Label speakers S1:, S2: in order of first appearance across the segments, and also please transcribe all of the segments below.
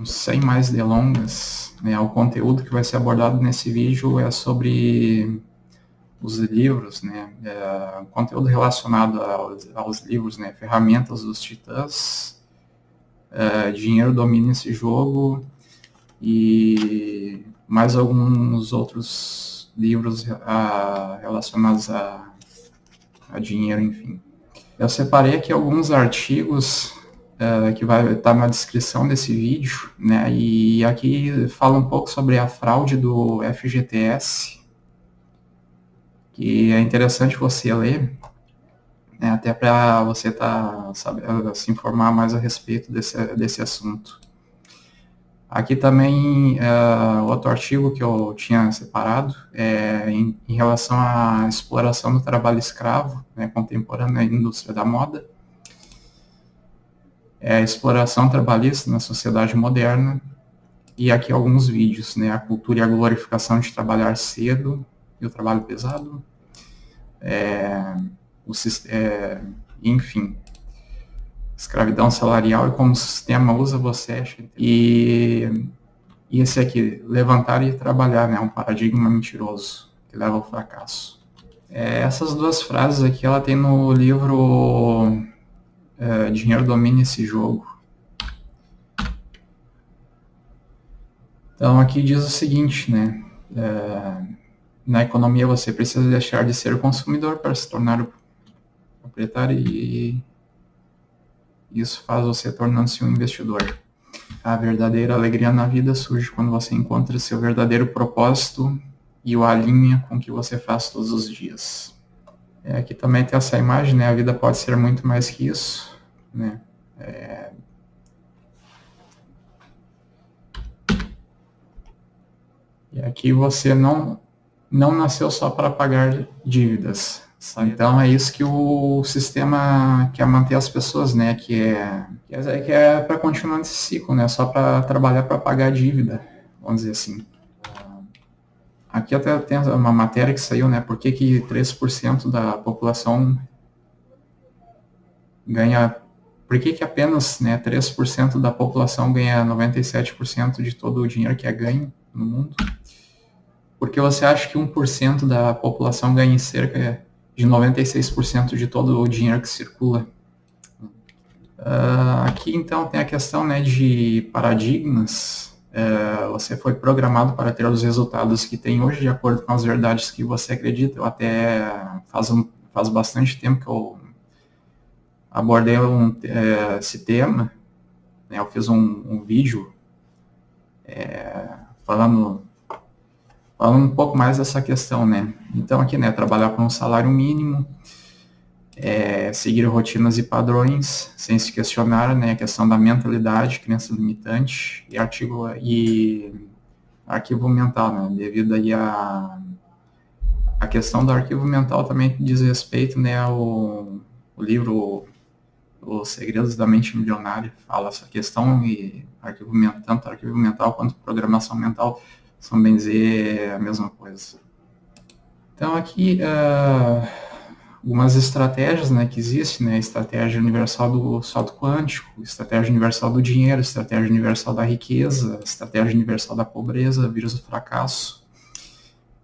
S1: Sem mais delongas, né, o conteúdo que vai ser abordado nesse vídeo é sobre os livros, né, conteúdo relacionado aos livros, né, ferramentas dos titãs, dinheiro domina esse jogo e mais alguns outros livros relacionados a dinheiro, enfim. Eu separei aqui alguns artigos que vai estar na descrição desse vídeo, né, e aqui fala um pouco sobre a fraude do FGTS, que é interessante você ler, né, até para você se informar mais a respeito desse assunto. Aqui também, outro artigo que eu tinha separado, em relação à exploração do trabalho escravo, né, contemporâneo na indústria da moda, a exploração trabalhista na sociedade moderna, e aqui alguns vídeos, né, a cultura e a glorificação de trabalhar cedo e o trabalho pesado, enfim, escravidão salarial e como o sistema usa você. E esse aqui, levantar e trabalhar, né, um paradigma mentiroso que leva ao fracasso. Essas duas frases aqui, ela tem no livro Dinheiro Domina esse Jogo. Então aqui diz o seguinte, né, na economia você precisa deixar de ser o consumidor para se tornar o proprietário e isso faz você tornando-se um investidor. A verdadeira alegria na vida surge quando você encontra seu verdadeiro propósito e o alinha com o que você faz todos os dias. Aqui também tem essa imagem, né? A vida pode ser muito mais que isso, né? E aqui você não nasceu só para pagar dívidas. Então é isso que o sistema quer manter as pessoas, né? Que é para continuar nesse ciclo, né? Só para trabalhar para pagar dívida, vamos dizer assim. Aqui até tem uma matéria que saiu, né? Por que 3% da população ganha... Por que apenas, né, 3% da população ganha 97% de todo o dinheiro que é ganho no mundo? Porque você acha que 1% da população ganha cerca de 96% de todo o dinheiro que circula? Aqui, então, tem a questão, né, de paradigmas. Você foi programado para ter os resultados que tem hoje de acordo com as verdades que você acredita. Eu até faz bastante tempo que eu abordei esse tema, né, eu fiz um vídeo falando um pouco mais dessa questão, né? Então aqui, né, trabalhar com um salário mínimo, seguir rotinas e padrões, sem se questionar, né, a questão da mentalidade, crença limitante e arquivo mental, né, devido aí a questão do arquivo mental também diz respeito, né, ao livro Os Segredos da Mente Milionária, fala essa questão, e tanto arquivo mental quanto programação mental são, bem dizer, a mesma coisa. Então aqui algumas estratégias, né, que existem, né, estratégia universal do salto quântico, estratégia universal do dinheiro, estratégia universal da riqueza, estratégia universal da pobreza, vírus do fracasso,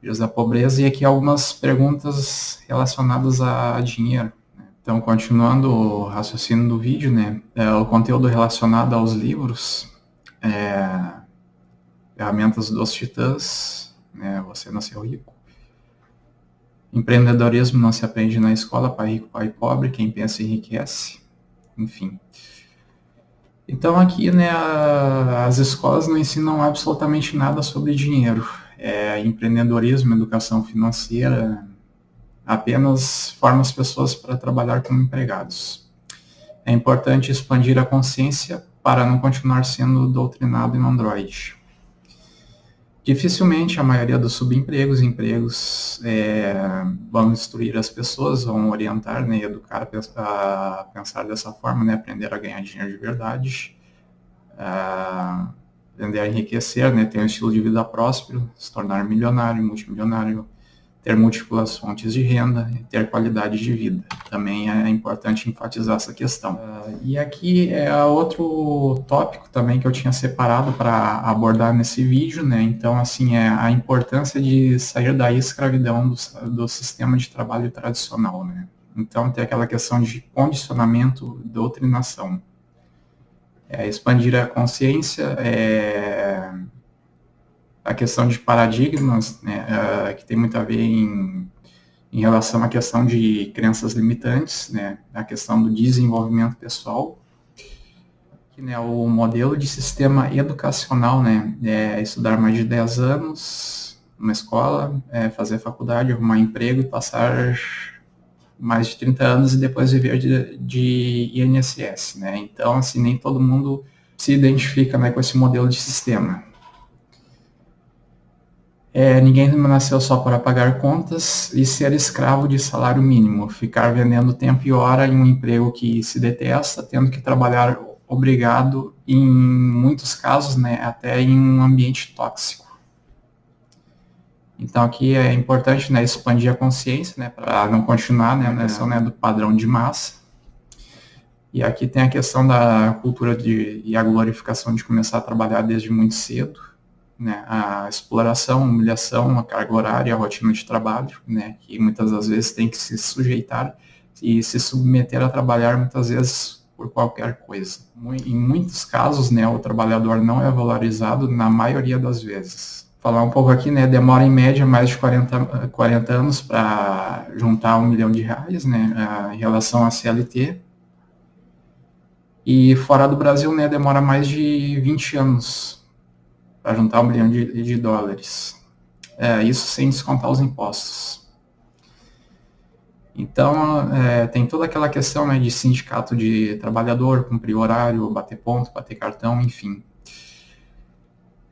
S1: vírus da pobreza, e aqui algumas perguntas relacionadas a dinheiro. Então, continuando o raciocínio do vídeo, né, o conteúdo relacionado aos livros, ferramentas dos titãs, né, você nasceu rico. Empreendedorismo não se aprende na escola, pai rico, pai pobre, quem pensa enriquece, enfim. Então aqui, né, as escolas não ensinam absolutamente nada sobre dinheiro. Empreendedorismo, educação financeira, apenas forma as pessoas para trabalhar como empregados. É importante expandir a consciência para não continuar sendo doutrinado em Android. Dificilmente a maioria dos subempregos e empregos vão instruir as pessoas, vão orientar, né, educar a pensar dessa forma, né, aprender a ganhar dinheiro de verdade, aprender a enriquecer, né, ter um estilo de vida próspero, se tornar milionário, multimilionário, ter múltiplas fontes de renda, ter qualidade de vida. Também é importante enfatizar essa questão. E aqui é outro tópico também que eu tinha separado para abordar nesse vídeo, né? Então, assim, é a importância de sair da escravidão do sistema de trabalho tradicional, né? Então, tem aquela questão de condicionamento, doutrinação. Expandir a consciência, a questão de paradigmas, né, que tem muito a ver em relação à questão de crenças limitantes, né, a questão do desenvolvimento pessoal, que, né, o modelo de sistema educacional, né, é estudar mais de 10 anos numa escola, fazer faculdade, arrumar emprego e passar mais de 30 anos e depois viver de INSS, né? Então, assim, nem todo mundo se identifica, né, com esse modelo de sistema. Ninguém nasceu só para pagar contas e ser escravo de salário mínimo, ficar vendendo tempo e hora em um emprego que se detesta, tendo que trabalhar obrigado, em muitos casos, né, até em um ambiente tóxico. Então aqui é importante, né, expandir a consciência, né, para não continuar, né, na questão, né, do padrão de massa. E aqui tem a questão da cultura e a glorificação de começar a trabalhar desde muito cedo, né, a exploração, a humilhação, a carga horária, a rotina de trabalho, né, que muitas das vezes tem que se sujeitar e se submeter a trabalhar muitas vezes por qualquer coisa. Em muitos casos, né, o trabalhador não é valorizado na maioria das vezes. Falar um pouco aqui, né, demora em média mais de 40 anos para juntar R$1 milhão, né, em relação à CLT. E fora do Brasil, né, demora mais de 20 anos para juntar $1 milhão. Isso sem descontar os impostos. Então, tem toda aquela questão, né, de sindicato de trabalhador, cumprir horário, bater ponto, bater cartão, enfim.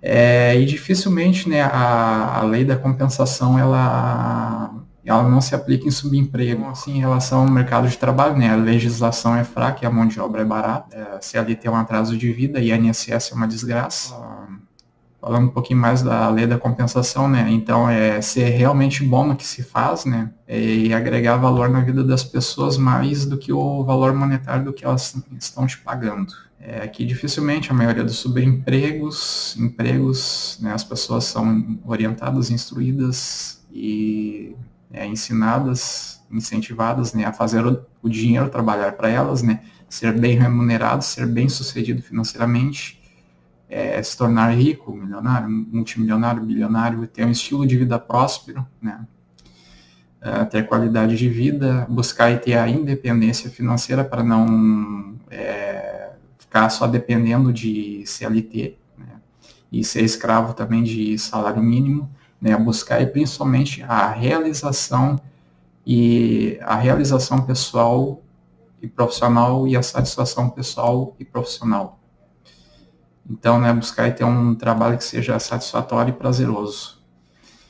S1: E dificilmente, né, a lei da compensação, ela não se aplica em subemprego. Assim, em relação ao mercado de trabalho, né, a legislação é fraca e a mão de obra é barata. CLT é um atraso de vida e a INSS é uma desgraça. Falando um pouquinho mais da lei da compensação, né, então ser realmente bom no que se faz, né, e agregar valor na vida das pessoas mais do que o valor monetário do que elas estão te pagando. Que dificilmente a maioria dos empregos, né, as pessoas são orientadas, instruídas e ensinadas, incentivadas, né, a fazer o dinheiro trabalhar para elas, né, ser bem remunerado, ser bem sucedido financeiramente, se tornar rico, milionário, multimilionário, bilionário, ter um estilo de vida próspero, né, ter qualidade de vida, buscar e ter a independência financeira para não ficar só dependendo de CLT, né, e ser escravo também de salário mínimo, né, buscar e principalmente a realização pessoal e profissional e a satisfação pessoal e profissional. Então, né, buscar e ter um trabalho que seja satisfatório e prazeroso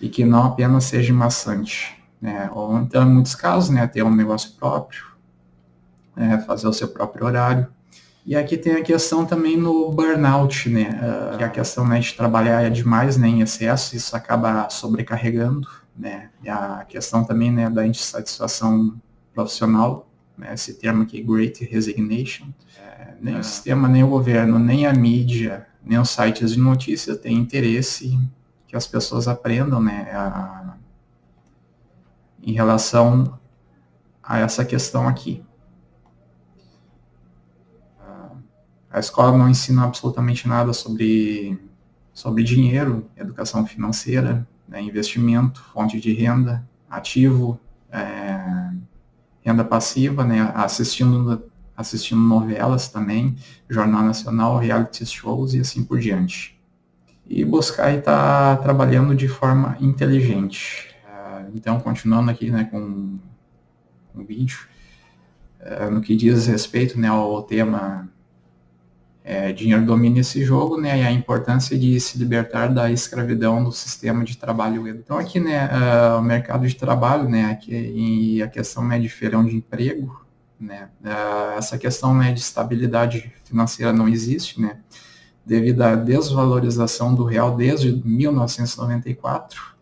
S1: e que não apenas seja maçante, né, ou então, em muitos casos, né, ter um negócio próprio, fazer o seu próprio horário. E aqui tem a questão também no burnout, né, que é a questão, né, de trabalhar demais, né, em excesso, isso acaba sobrecarregando, né, e a questão também, né, da insatisfação profissional, né, esse termo aqui, Great Resignation. Nem o sistema, nem o governo, nem a mídia, nem os sites de notícia têm interesse que as pessoas aprendam, né, em relação a essa questão aqui. A escola não ensina absolutamente nada sobre dinheiro, educação financeira, né, investimento, fonte de renda, ativo, renda passiva, né, assistindo novelas também, Jornal Nacional, reality shows e assim por diante. E buscar estar trabalhando de forma inteligente. Então, continuando aqui, né, com o vídeo, no que diz respeito, né, ao tema dinheiro domina esse jogo, né, e a importância de se libertar da escravidão do sistema de trabalho. Então aqui, né, o mercado de trabalho, né, aqui, e a questão, né, de feirão de emprego, né, essa questão, né, de estabilidade financeira não existe, né, devido à desvalorização do real desde 1994,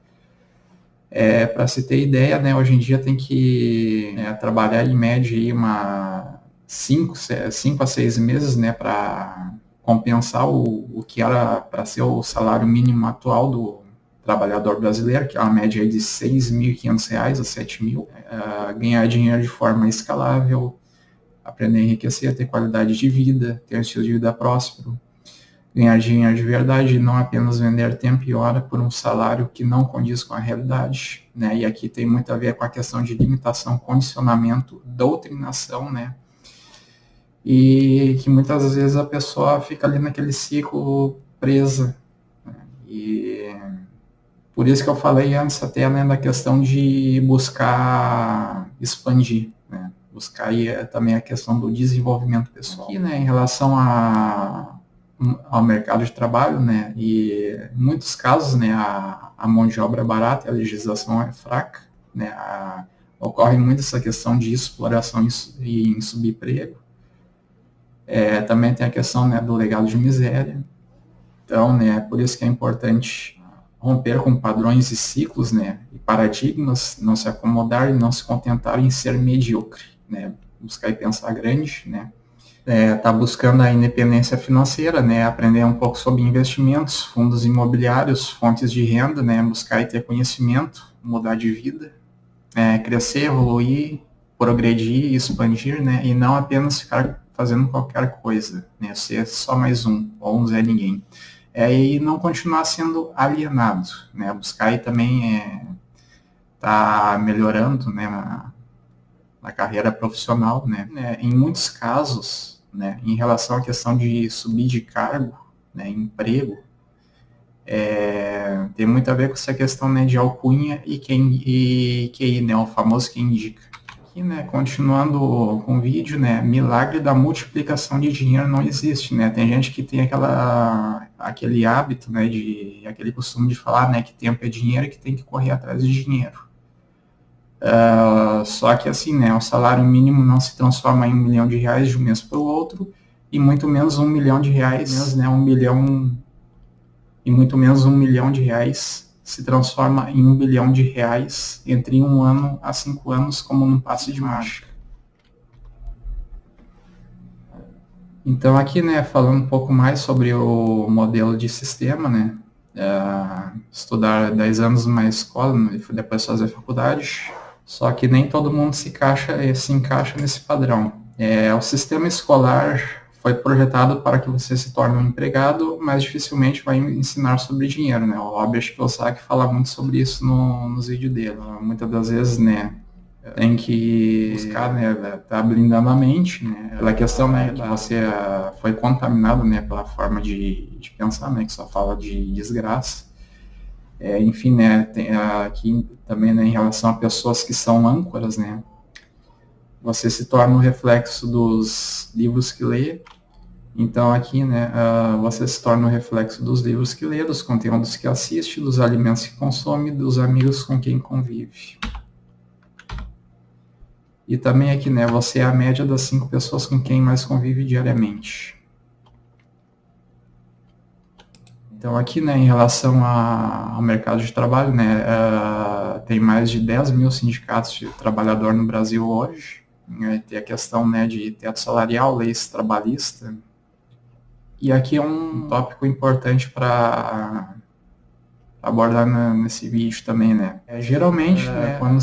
S1: Para se ter ideia, né, hoje em dia tem que trabalhar em média aí 5 a 6 meses, né, para compensar o que era para ser o salário mínimo atual do trabalhador brasileiro, que é uma média de R$ 6.500 a R$ 7.000, ganhar dinheiro de forma escalável, aprender a enriquecer, ter qualidade de vida, ter um estilo de vida próspero, ganhar dinheiro de verdade, não apenas vender tempo e hora por um salário que não condiz com a realidade, né? E aqui tem muito a ver com a questão de limitação, condicionamento, doutrinação, né? E que muitas vezes a pessoa fica ali naquele ciclo presa, né? E por isso que eu falei antes até, né, da questão de buscar expandir, né? Buscar aí também a questão do desenvolvimento pessoal. Aqui, né, em relação ao mercado de trabalho, né, e em muitos casos, né, a mão de obra é barata, a legislação é fraca, né, ocorre muito essa questão de exploração em subemprego. Também tem a questão, né, do legado de miséria. Então, né, por isso que é importante romper com padrões e ciclos, né, e paradigmas, não se acomodar e não se contentar em ser medíocre, né, buscar e pensar grande, né, tá buscando a independência financeira, né, aprender um pouco sobre investimentos, fundos imobiliários, fontes de renda, né, buscar e ter conhecimento, mudar de vida, crescer, evoluir, progredir, expandir, né, e não apenas ficar fazendo qualquer coisa, né, ser só mais um, ou um Zé Ninguém. E não continuar sendo alienado, né, buscar e também tá melhorando, né, na carreira profissional, né, em muitos casos, né, em relação à questão de subir de cargo, né, emprego, tem muito a ver com essa questão, né, de alcunha e QI, né, o famoso quem indica. Aqui, né, continuando com o vídeo, né, milagre da multiplicação de dinheiro não existe, né, tem gente que tem aquele hábito, né, aquele costume de falar, né, que tempo é dinheiro e que tem que correr atrás de dinheiro. Só que assim, né, o salário mínimo não se transforma em R$ 1 milhão de um mês para o outro, e muito menos R$ 1 milhão, né, 1 bilhão, e muito menos R$ 1 milhão se transforma em R$ 1 bilhão entre 1 ano a 5 anos, como num passe de mágica. Então aqui, né, falando um pouco mais sobre o modelo de sistema, né, estudar 10 anos numa escola e depois fazer faculdade, só que nem todo mundo se encaixa nesse padrão. O sistema escolar foi projetado para que você se torne um empregado, mas dificilmente vai ensinar sobre dinheiro, né? O Robert Kiyosaki fala muito sobre isso nos vídeos dele. Muitas das vezes, né, tem que buscar, né, tá blindando a mente, né, pela questão, né, que você foi contaminado, né, pela forma de pensar, né, que só fala de desgraça. Enfim, né, tem aqui também, né, em relação a pessoas que são âncoras, né, você se torna um reflexo dos livros que lê. Então aqui, né, você se torna um reflexo dos livros que lê, dos conteúdos que assiste, dos alimentos que consome, dos amigos com quem convive. E também aqui, né, você é a média das 5 pessoas com quem mais convive diariamente. Então aqui, né, em relação ao mercado de trabalho, né, tem mais de 10 mil sindicatos de trabalhador no Brasil hoje. Tem a questão, né, de teto salarial, leis trabalhista. E aqui é um tópico importante para abordar nesse vídeo também, né. Geralmente, né, quando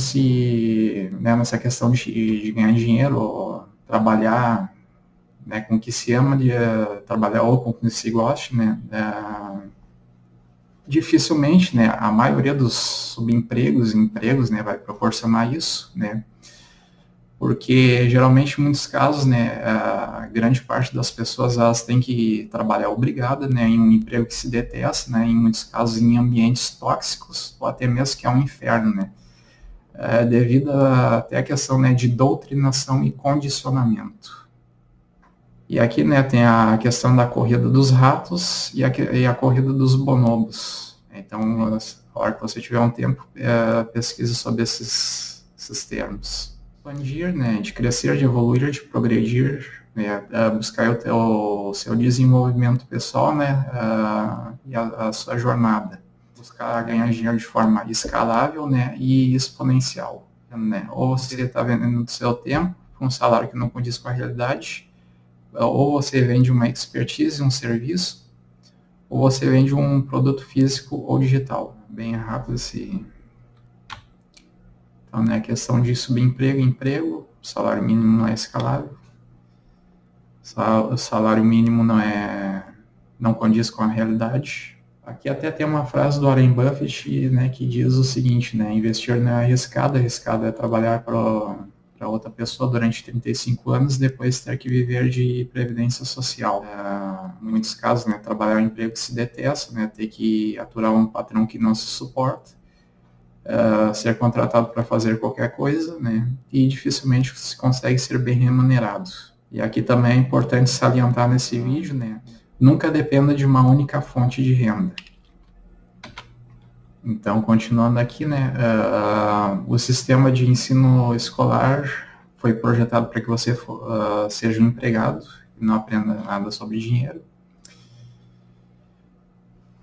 S1: né, nessa questão de ganhar dinheiro, ou trabalhar, né, com o que se ama, de trabalhar ou com o que se goste, né, dificilmente, né, a maioria dos subempregos, empregos, né, vai proporcionar isso, né, porque geralmente em muitos casos, né, a grande parte das pessoas elas têm que trabalhar obrigada, né, em um emprego que se detesta, né, em muitos casos em ambientes tóxicos, ou até mesmo que é um inferno, né, devido até a questão, né, de doutrinação e condicionamento. E aqui, né, tem a questão da corrida dos ratos e a corrida dos bonobos. Então, a hora que você tiver um tempo, pesquise sobre esses termos. Expandir, né, de crescer, de evoluir, de progredir, né, buscar o seu desenvolvimento pessoal, né, e a sua jornada. buscar ganhar dinheiro de forma escalável, né, e exponencial, né? Ou você está vendendo do seu tempo com um salário que não condiz com a realidade, ou você vende uma expertise, um serviço, ou você vende um produto físico ou digital. Bem rápido esse. Então, né, a questão de subemprego, emprego, o salário mínimo não é escalável, o salário mínimo não condiz com a realidade. Aqui até tem uma frase do Warren Buffett, né, que diz o seguinte, né, investir não é arriscado é trabalhar para outra pessoa durante 35 anos e depois ter que viver de previdência social. Em muitos casos, né, trabalhar em um emprego que se detesta, né, ter que aturar um patrão que não se suporta, ser contratado para fazer qualquer coisa, né, e dificilmente se consegue ser bem remunerado. E aqui também é importante salientar nesse vídeo, né, nunca dependa de uma única fonte de renda. Então, continuando aqui, né, o sistema de ensino escolar foi projetado para que você seja um empregado e não aprenda nada sobre dinheiro.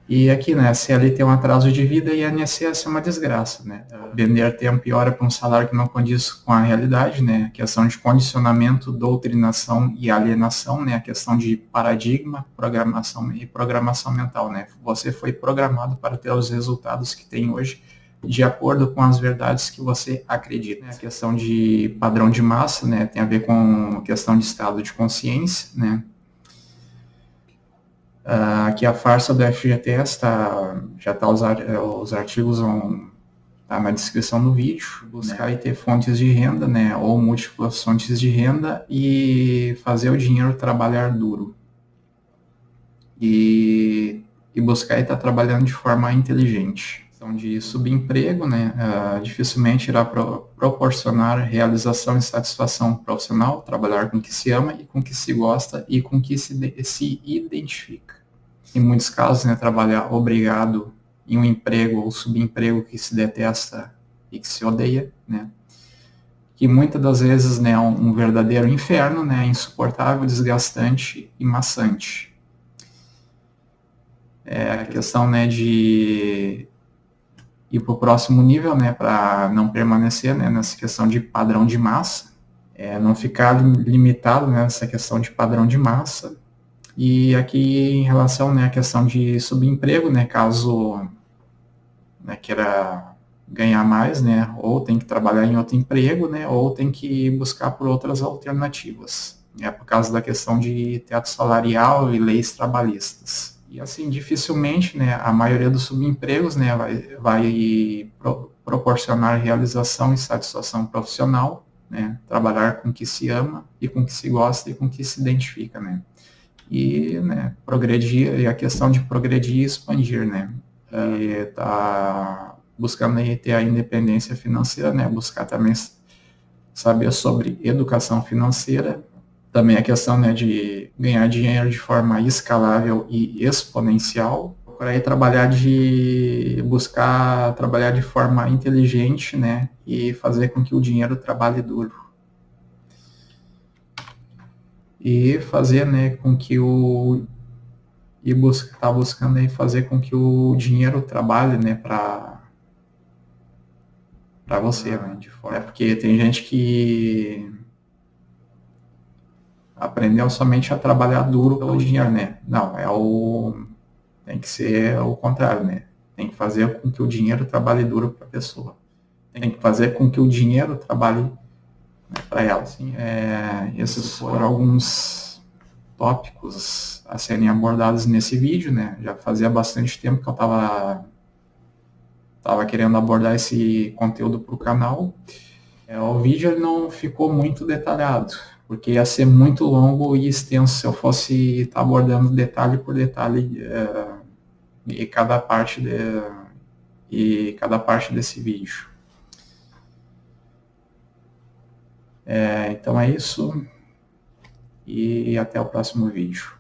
S1: E aqui, né, CLT tem um atraso de vida e INSS é uma desgraça, né? Vender tempo e hora para um salário que não condiz com a realidade, né? A questão de condicionamento, doutrinação e alienação, né? A questão de paradigma, programação e programação mental, né? Você foi programado para ter os resultados que tem hoje de acordo com as verdades que você acredita. A questão de padrão de massa, né? Tem a ver com a questão de estado de consciência, né? Aqui a farsa do FGTS já está os artigos vão tá na descrição do vídeo. Buscar e ter fontes de renda, né, ou múltiplas fontes de renda e fazer o dinheiro trabalhar duro. E buscar e estar trabalhando de forma inteligente. Então, de subemprego, né, dificilmente irá proporcionar realização e satisfação profissional, trabalhar com o que se ama e com o que se gosta e com o que se identifica. Em muitos casos, né, trabalhar obrigado em um emprego ou subemprego que se detesta e que se odeia, né, que muitas das vezes, né, é um verdadeiro inferno, né, insuportável, desgastante e maçante. A questão, né, de ir para o próximo nível, né, para não permanecer, né, nessa questão de padrão de massa, não ficar limitado, né, nessa questão de padrão de massa. E aqui em relação, né, à questão de subemprego, né, caso, né, queira ganhar mais, né, ou tem que trabalhar em outro emprego, né, ou tem que buscar por outras alternativas, né, por causa da questão de teto salarial e leis trabalhistas. E assim, dificilmente, né, a maioria dos subempregos, né, vai proporcionar realização e satisfação profissional, né, trabalhar com o que se ama e com o que se gosta e com o que se identifica, né. E, né, progredir, e a questão de progredir e expandir, né, e tá buscando aí ter a independência financeira, né, buscar também saber sobre educação financeira, também a questão, né, de ganhar dinheiro de forma escalável e exponencial, por aí buscar trabalhar de forma inteligente, né, e fazer com que o dinheiro trabalhe duro. E fazer, né, com que tá buscando aí fazer com que o dinheiro trabalhe, né, para você, né, de forma. Porque tem gente que aprendeu somente a trabalhar duro pelo dinheiro, né? Não, tem que ser o contrário, né? Tem que fazer com que o dinheiro trabalhe duro para a pessoa. Tem que fazer com que o dinheiro trabalhe, né, para ela. Assim, esses foram alguns tópicos a serem abordados nesse vídeo, né? Já fazia bastante tempo que eu estava querendo abordar esse conteúdo para o canal. O vídeo ele não ficou muito detalhado, porque ia ser muito longo e extenso se eu fosse estar abordando detalhe por detalhe e cada parte desse vídeo. Então é isso, e até o próximo vídeo.